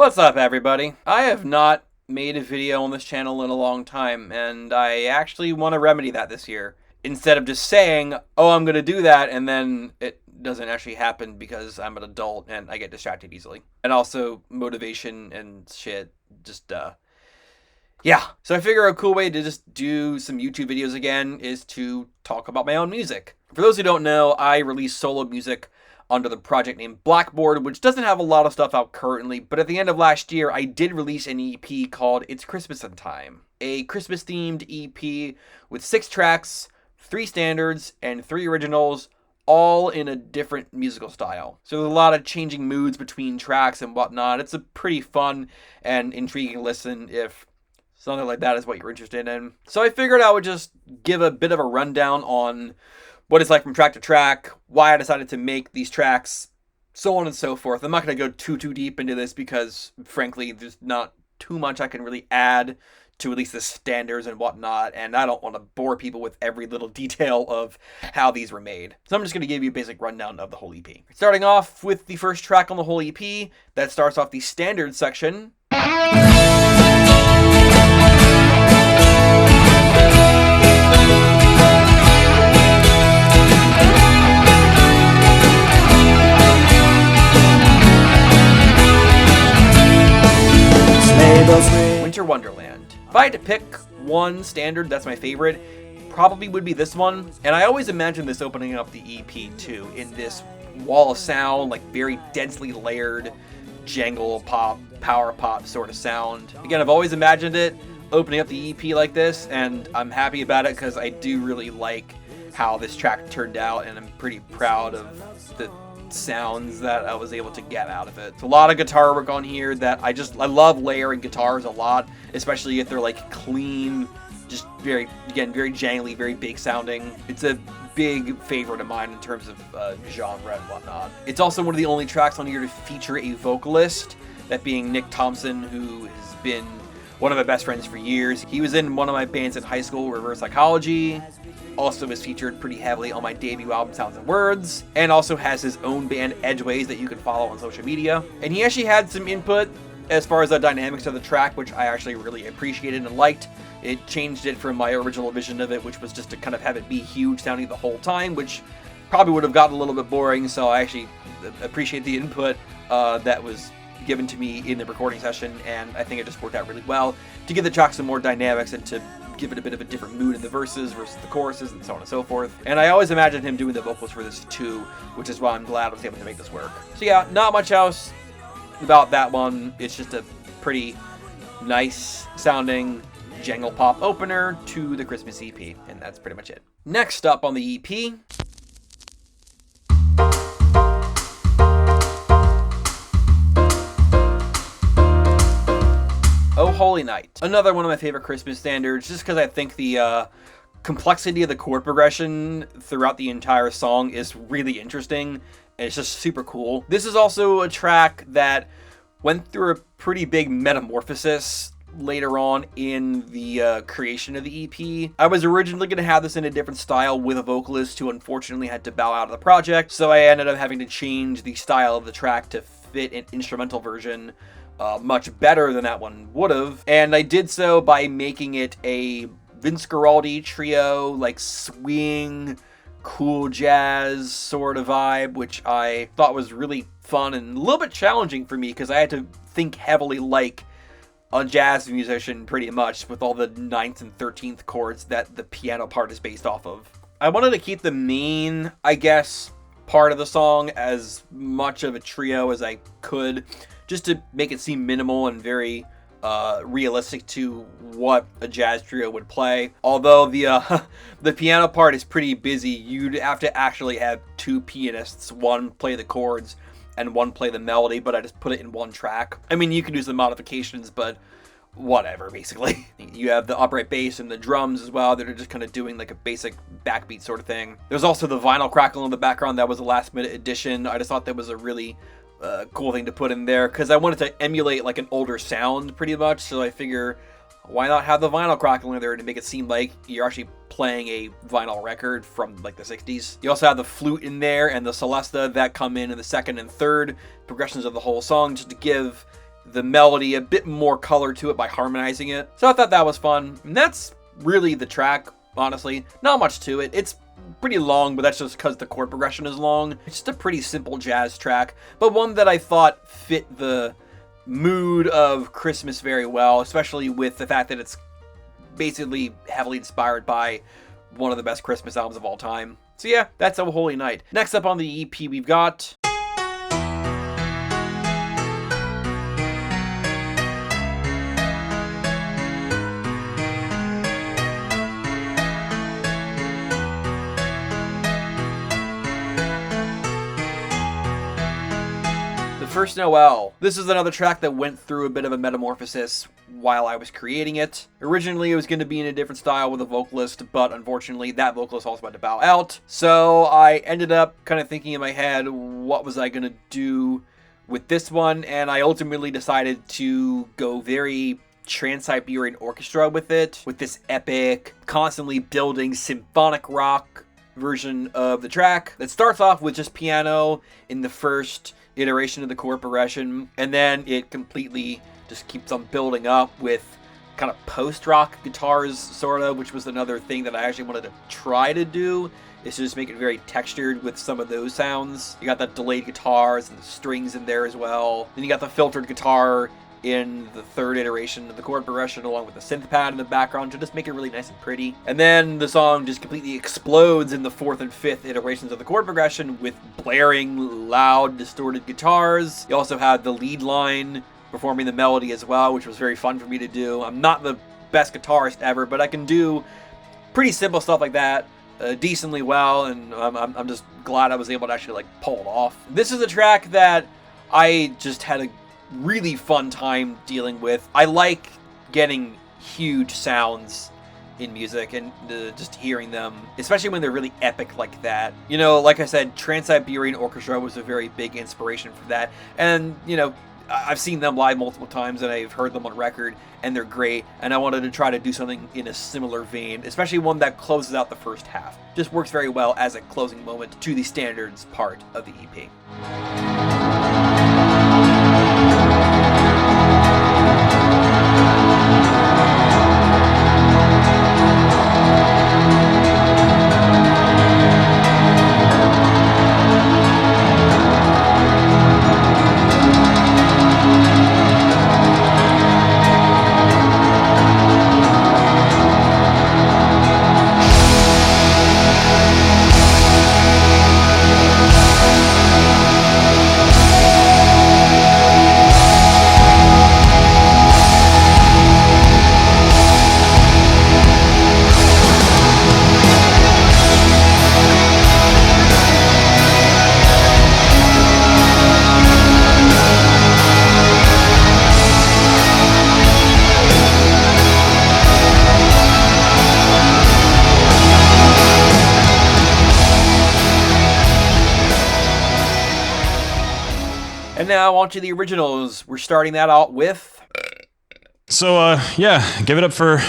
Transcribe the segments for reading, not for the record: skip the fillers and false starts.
What's up, everybody? I have not made a video on this channel in a long time, and I actually want to remedy that this year. Instead of just saying, oh, I'm going to do that, and then it doesn't actually happen because I'm an adult and I get distracted easily. And also, motivation and shit, just, yeah. So I figure a cool way to just do some YouTube videos again is to talk about my own music. For those who don't know, I release solo music under the project name Blackboard, which doesn't have a lot of stuff out currently, but at the end of last year, I did release an EP called It's Christmassin Time. A Christmas-themed EP with 6 tracks, 3 standards, and 3 originals, all in a different musical style. So there's a lot of changing moods between tracks and whatnot. It's a pretty fun and intriguing listen if something like that is what you're interested in. So I figured I would just give a bit of a rundown on what it's like from track to track, why I decided to make these tracks, so on and so forth. I'm not going to go too deep into this because, frankly, there's not too much I can really add to at least the standards and whatnot, and I don't want to bore people with every little detail of how these were made. So I'm just going to give you a basic rundown of the whole EP. Starting off with the first track on the whole EP, that starts off the standard section. Winter Wonderland. If I had to pick one standard that's my favorite, probably would be this one. And I always imagine this opening up the EP too, in this wall of sound, like very densely layered jangle pop, power pop sort of sound. Again, I've always imagined it opening up the EP like this, and I'm happy about it because I do really like how this track turned out, and I'm pretty proud of the sounds that I was able to get out of it. It's a lot of guitar work on here that I love layering guitars a lot, especially if they're like clean, just very jangly, very big sounding. It's a big favorite of mine in terms of genre and whatnot. It's also one of the only tracks on here to feature a vocalist, that being Nick Thompson, who has been one of my best friends for years. He was in one of my bands in high school, Reverse Psychology. Also is featured pretty heavily on my debut album, Sounds and Words, and also has his own band, EdgeWays, that you can follow on social media. And he actually had some input as far as the dynamics of the track, which I actually really appreciated and liked. It changed it from my original vision of it, which was just to kind of have it be huge sounding the whole time, which probably would have gotten a little bit boring, so I actually appreciate the input that was given to me in the recording session, and I think it just worked out really well to give the track some more dynamics and to give it a bit of a different mood in the verses versus the choruses and so on and so forth. And I always imagined him doing the vocals for this too, which is why I'm glad I was able to make this work. So yeah, not much else about that one. It's just a pretty nice sounding jangle pop opener to the Christmas EP, and that's pretty much it. Next up on the EP, Oh Holy Night. Another one of my favorite Christmas standards, just because I think the complexity of the chord progression throughout the entire song is really interesting, and it's just super cool. This is also a track that went through a pretty big metamorphosis later on in the creation of the EP. I was originally going to have this in a different style with a vocalist who unfortunately had to bow out of the project, so I ended up having to change the style of the track to fit an instrumental version much better than that one would have. And I did so by making it a Vince Guaraldi trio, like swing, cool jazz sort of vibe, which I thought was really fun and a little bit challenging for me because I had to think heavily like a jazz musician pretty much, with all the 9th and 13th chords that the piano part is based off of. I wanted to keep the main, I guess, part of the song as much of a trio as I could, just to make it seem minimal and very realistic to what a jazz trio would play. Although the piano part is pretty busy, you'd have to actually have 2 pianists, one play the chords and one play the melody, but I just put it in one track. I mean, you can do some modifications, but whatever, basically. You have the upright bass and the drums as well that are just kind of doing like a basic backbeat sort of thing. There's also the vinyl crackle in the background. That was a last minute addition. I just thought that was a really cool thing to put in there because I wanted to emulate like an older sound pretty much, so I figure why not have the vinyl crackle in there to make it seem like you're actually playing a vinyl record from like the 60s. You also have the flute in there and the celesta that come in the second and third progressions of the whole song, just to give the melody a bit more color to it by harmonizing it. So I thought that was fun. And that's really the track, honestly. Not much to it. It's pretty long, but that's just because the chord progression is long. It's just a pretty simple jazz track, but one that I thought fit the mood of Christmas very well, especially with the fact that it's basically heavily inspired by one of the best Christmas albums of all time. So yeah, that's O Holy Night. Next up on the EP, we've got First Noel. This is another track that went through a bit of a metamorphosis while I was creating it. Originally, it was going to be in a different style with a vocalist, but unfortunately, that vocalist also had to bow out. So I ended up kind of thinking in my head, what was I going to do with this one? And I ultimately decided to go very Trans-Siberian Orchestra with it, with this epic, constantly building symphonic rock version of the track that starts off with just piano in the first iteration of the chord progression, and then it completely just keeps on building up with kind of post-rock guitars, sort of, which was another thing that I actually wanted to try to do, is to just make it very textured with some of those sounds. You got that delayed guitars and the strings in there as well. Then you got the filtered guitar in the third iteration of the chord progression, along with the synth pad in the background to just make it really nice and pretty. And then the song just completely explodes in the fourth and fifth iterations of the chord progression with blaring, loud, distorted guitars. You also had the lead line performing the melody as well, which was very fun for me to do. I'm not the best guitarist ever, but I can do pretty simple stuff like that decently well, and I'm just glad I was able to actually like pull it off. This is a track that I just had a really fun time dealing with. I like getting huge sounds in music and just hearing them, especially when they're really epic like that. You know, like I said, Trans-Siberian Orchestra was a very big inspiration for that. And, you know, I've seen them live multiple times and I've heard them on record and they're great. And I wanted to try to do something in a similar vein, especially one that closes out the first half. Just works very well as a closing moment to the standards part of the EP. And now on to the originals. We're starting that out with... So, yeah, give it up for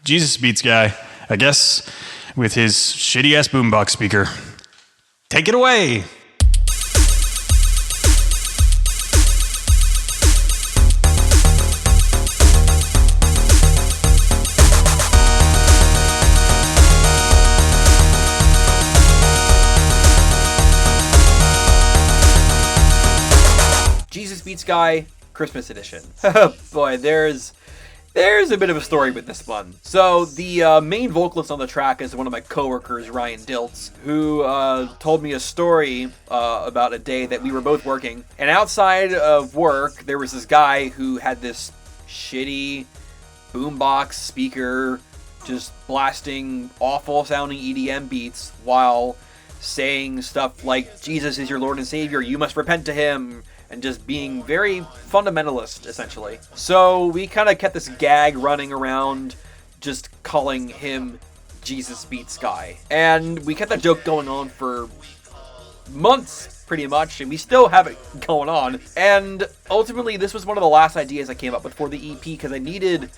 Jesus Beats Guy, I guess, with his shitty-ass boombox speaker. Take it away! Jesus Beats Guy, Christmas edition. Oh boy, there's a bit of a story with this one. So the main vocalist on the track is one of my coworkers, Ryan Diltz, who told me a story about a day that we were both working. And outside of work, there was this guy who had this shitty boombox speaker just blasting awful sounding EDM beats while saying stuff like, Jesus is your Lord and Savior, you must repent to him, and just being very fundamentalist, essentially. So we kind of kept this gag running around, just calling him Jesus Beats Guy. And we kept that joke going on for months, pretty much, and we still have it going on. And ultimately, this was one of the last ideas I came up with for the EP, because I needed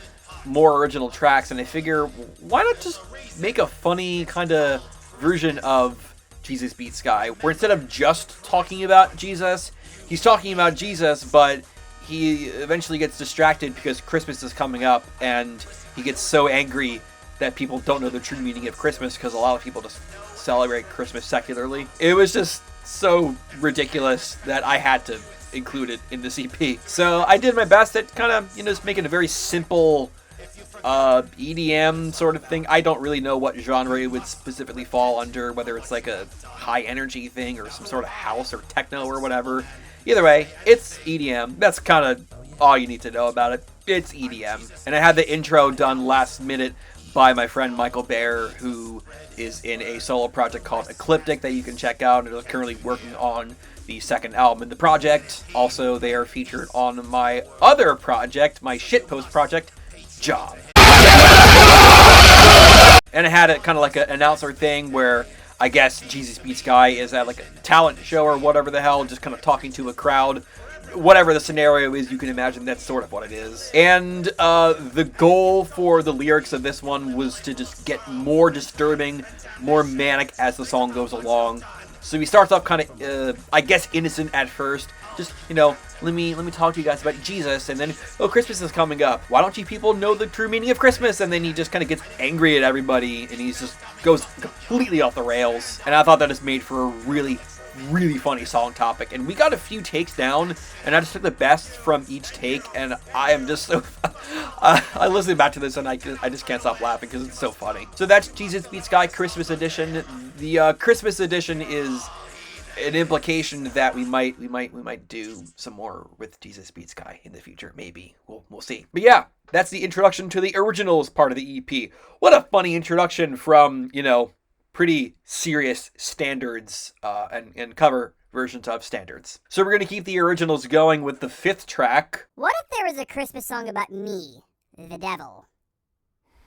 more original tracks, and I figure, why not just make a funny kind of version of Jesus Beats Guy, where instead of just talking about Jesus, he's talking about Jesus, but he eventually gets distracted because Christmas is coming up, and he gets so angry that people don't know the true meaning of Christmas because a lot of people just celebrate Christmas secularly. It was just so ridiculous that I had to include it in this EP. So I did my best at kind of, just making a very simple EDM sort of thing. I don't really know what genre it would specifically fall under, whether it's like a high energy thing or some sort of house or techno or whatever. Either way, it's EDM. That's kind of all you need to know about it. It's EDM. And I had the intro done last minute by my friend Michael Baer, who is in a solo project called Ecliptic that you can check out, and is currently working on the second album in the project. Also, they are featured on my other project, my shitpost project, Job. And I had it kind of like an announcer thing where I guess Jesus Beats Guy is at like a talent show or whatever the hell, just kind of talking to a crowd. Whatever the scenario is, you can imagine that's sort of what it is. And the goal for the lyrics of this one was to just get more disturbing, more manic as the song goes along. So he starts off kind of, I guess, innocent at first. Just, let me talk to you guys about Jesus, and then, Christmas is coming up. Why don't you people know the true meaning of Christmas? And then he just kind of gets angry at everybody, and he just goes completely off the rails. And I thought that just made for a really, really funny song topic. And we got a few takes down, and I just took the best from each take, and I am just so... I listened back to this, and I just can't stop laughing because it's so funny. So that's Jesus Beats Guy Christmas Edition. The Christmas Edition is an implication that we might do some more with Jesus Beats Guy in the future. Maybe we'll see. But yeah, that's the introduction to the originals part of the EP. What a funny introduction from pretty serious standards and cover versions of standards. So we're gonna keep the originals going with the 5th track. What if there was a Christmas song about me, the devil?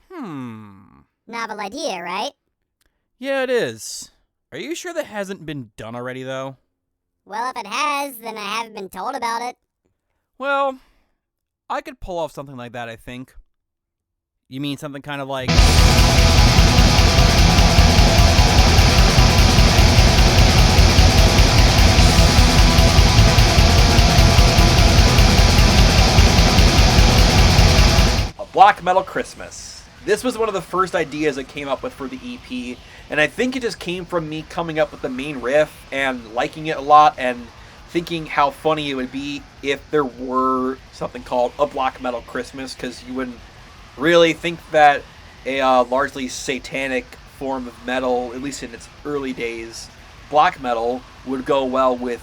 Novel idea, right? Yeah, it is. Are you sure that hasn't been done already, though? Well, if it has, then I haven't been told about it. Well, I could pull off something like that, I think. You mean something kind of like... A Black Metal Christmas. This was one of the first ideas I came up with for the EP, and I think it just came from me coming up with the main riff and liking it a lot and thinking how funny it would be if there were something called A Black Metal Christmas, because you wouldn't really think that a largely satanic form of metal, at least in its early days, black metal, would go well with,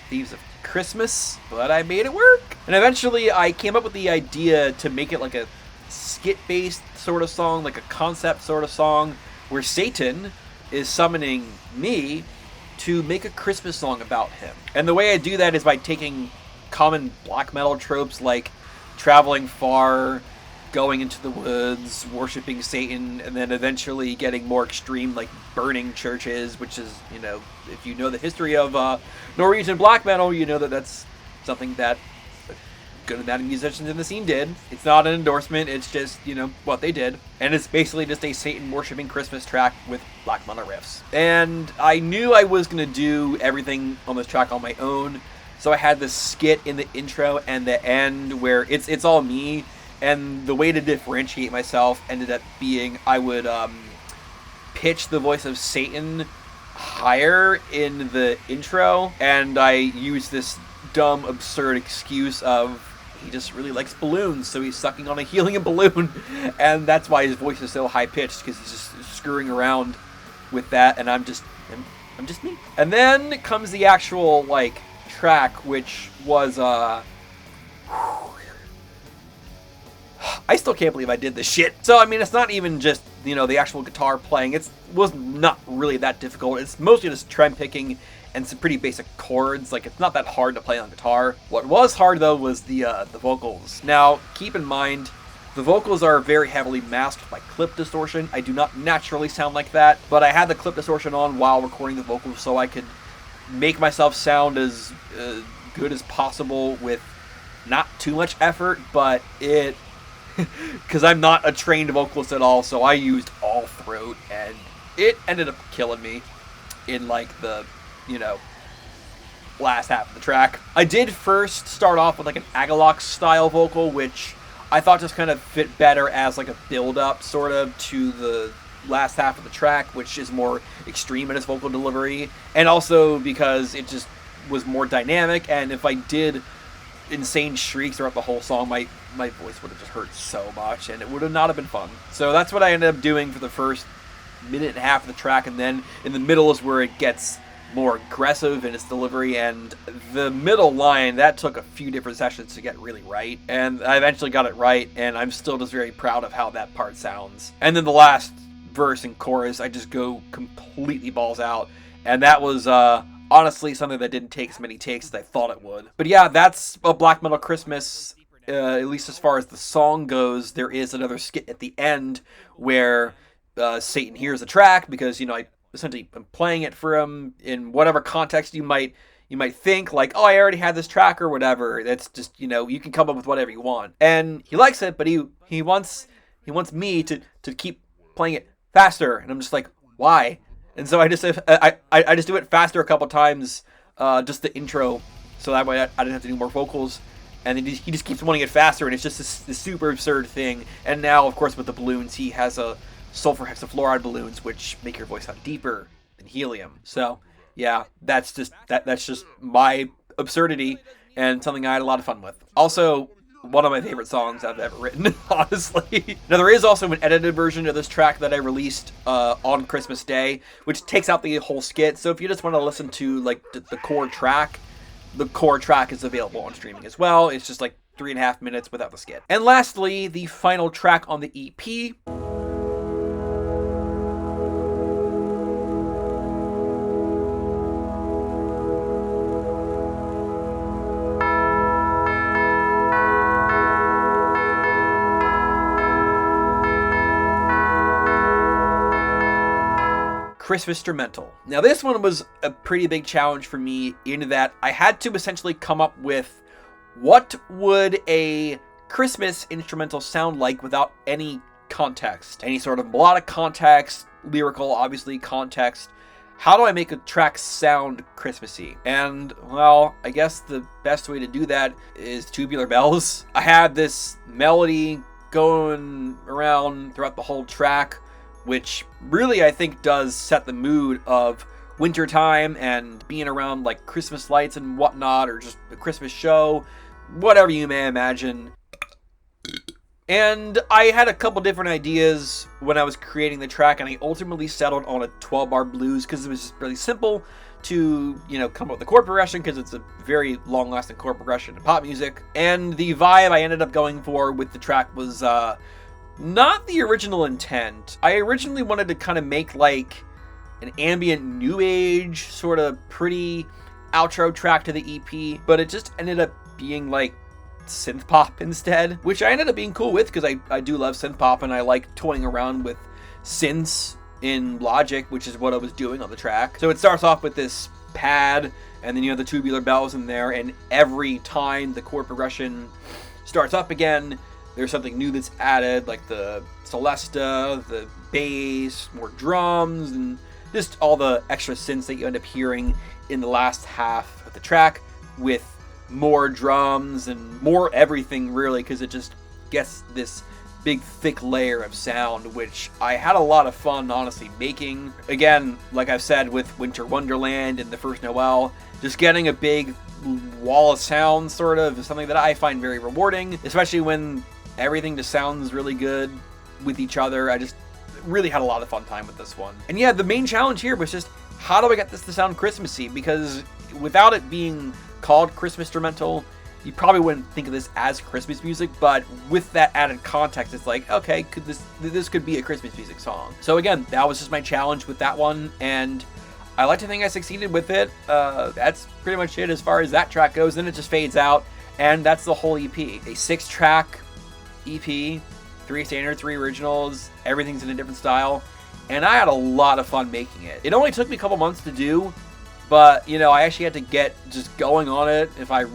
themes of Christmas, but I made it work. And eventually I came up with the idea to make it like a skit-based sort of song, like a concept sort of song, where Satan is summoning me to make a Christmas song about him. And the way I do that is by taking common black metal tropes like traveling far, going into the woods, worshiping Satan, and then eventually getting more extreme, like burning churches, which is, if you know the history of Norwegian black metal, you know that that's something that good amount of musicians in the scene did. It's not an endorsement, it's just, what they did. And it's basically just a Satan worshipping Christmas track with black metal riffs. And I knew I was going to do everything on this track on my own, so I had this skit in the intro and the end where it's all me. And the way to differentiate myself ended up being I would pitch the voice of Satan higher in the intro, and I used this dumb, absurd excuse of he just really likes balloons, so he's sucking on a helium balloon, and that's why his voice is so high-pitched, because he's just screwing around with that, and I'm just me. And then comes the actual, track, which was, I still can't believe I did this shit. So, it's not even just, the actual guitar playing. It was not really that difficult. It's mostly just trem picking and some pretty basic chords. It's not that hard to play on guitar. What was hard, though, was the vocals. Now, keep in mind, the vocals are very heavily masked by clip distortion. I do not naturally sound like that, but I had the clip distortion on while recording the vocals so I could make myself sound as good as possible with not too much effort, but it... because I'm not a trained vocalist at all, so I used all throat, and it ended up killing me in, the, last half of the track. I did first start off with like an Agalloch style vocal, which I thought just kind of fit better as like a build-up sort of to the last half of the track, which is more extreme in its vocal delivery, and also because it just was more dynamic, and if I did insane shrieks throughout the whole song, my voice would have just hurt so much, and it would have not have been fun. So that's what I ended up doing for the first minute and a half of the track, and then in the middle is where it gets more aggressive in its delivery, and the middle line, that took a few different sessions to get really right, and I eventually got it right, and I'm still just very proud of how that part sounds. And then the last verse and chorus, I just go completely balls out, and that was honestly something that didn't take as many takes as I thought it would. But yeah, that's a Black Metal Christmas, at least as far as the song goes. There is another skit at the end where Satan hears the track, because, you know, I essentially am playing it for him in whatever context you might think, like, oh, I already had this track or whatever. That's just, you know, you can come up with whatever you want. And he likes it, but he wants me to keep playing it faster, and I'm just like, why? And so I just do it faster a couple times, just the intro, so that way I didn't have to do more vocals. And then he just keeps wanting it faster, and it's just this super absurd thing. And now, of course, with the balloons, he has a sulfur hexafluoride balloons, which make your voice sound deeper than helium. So yeah, that's just my absurdity, and something I had a lot of fun with. Also, one of my favorite songs I've ever written, honestly. Now, there is also an edited version of this track that I released on Christmas Day, which takes out the whole skit. So if you just want to listen to like the core track is available on streaming as well. It's just like 3.5 minutes without the skit. And lastly, the final track on the EP. Christmas Instrumental. Now, this one was a pretty big challenge for me in that I had to essentially come up with what would a Christmas instrumental sound like without any context, any sort of melodic context, lyrical, obviously, context. How do I make a track sound Christmassy? And, well, I guess the best way to do that is Tubular Bells. I had this melody going around throughout the whole track, which really, I think, does set the mood of wintertime and being around like Christmas lights and whatnot, or just a Christmas show, whatever you may imagine. And I had a couple different ideas when I was creating the track, and I ultimately settled on a 12-bar blues because it was just really simple to, you know, come up with the chord progression, because it's a very long-lasting chord progression in pop music. And the vibe I ended up going for with the track was not the original intent. I originally wanted to kind of make like an ambient new age sort of pretty outro track to the EP, but it just ended up being like synth pop instead, which I ended up being cool with, because I do love synth pop, and I like toying around with synths in Logic, which is what I was doing on the track. So it starts off with this pad, and then you have the Tubular Bells in there, and every time the chord progression starts up again, there's something new that's added, like the Celesta, the bass, more drums, and just all the extra synths that you end up hearing in the last half of the track, with more drums and more everything, really, because it just gets this big thick layer of sound, which I had a lot of fun, honestly, making. Again, like I've said with Winter Wonderland and the first Noel, just getting a big wall of sound sort of is something that I find very rewarding, especially when everything just sounds really good with each other. I just really had a lot of fun time with this one. And yeah, the main challenge here was just, how do I get this to sound Christmassy? Because without it being called Christmas Instrumental, you probably wouldn't think of this as Christmas music, but with that added context, it's like, okay, this could be a Christmas music song. So again, that was just my challenge with that one, and I like to think I succeeded with it. That's pretty much it as far as that track goes. Then it just fades out, and that's the whole EP. A 6-track EP, 3 standard, 3 originals, everything's in a different style, and I had a lot of fun making it. It only took me a couple months to do, but, you know, I actually had to get just going on it if I,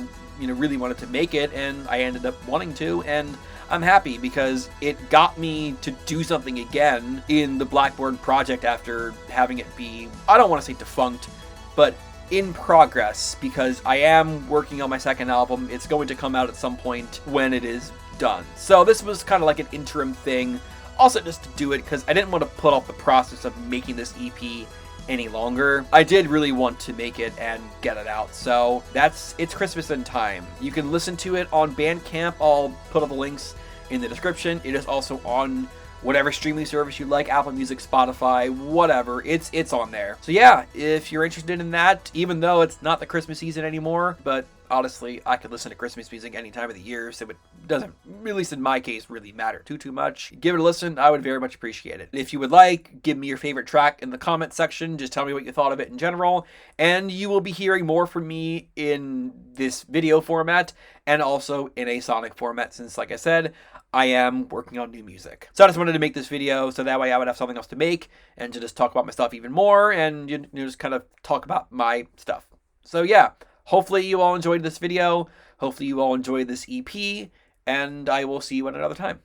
you know, really wanted to make it, and I ended up wanting to, and I'm happy because it got me to do something again in the Blackboard project after having it be, I don't want to say defunct, but in progress because I am working on my second album. It's going to come out at some point when it is done. So this was kind of like an interim thing. Also just to do it because I didn't want to put off the process of making this EP any longer. I did really want to make it and get it out. So it's Christmassin time. You can listen to it on Bandcamp. I'll put all the links in the description. It is also on whatever streaming service you like, Apple Music, Spotify, whatever. It's on there. So yeah, if you're interested in that, even though it's not the Christmas season anymore, but honestly, I could listen to Christmas music any time of the year, so it doesn't, at least in my case, really matter too much. Give it a listen. I would very much appreciate it. If you would like, give me your favorite track in the comment section. Just tell me what you thought of it in general, and you will be hearing more from me in this video format and also in a sonic format since, like I said, I am working on new music. So I just wanted to make this video so that way I would have something else to make and to just talk about my stuff even more and just kind of talk about my stuff. So yeah, hopefully you all enjoyed this video. Hopefully you all enjoyed this EP, and I will see you at another time.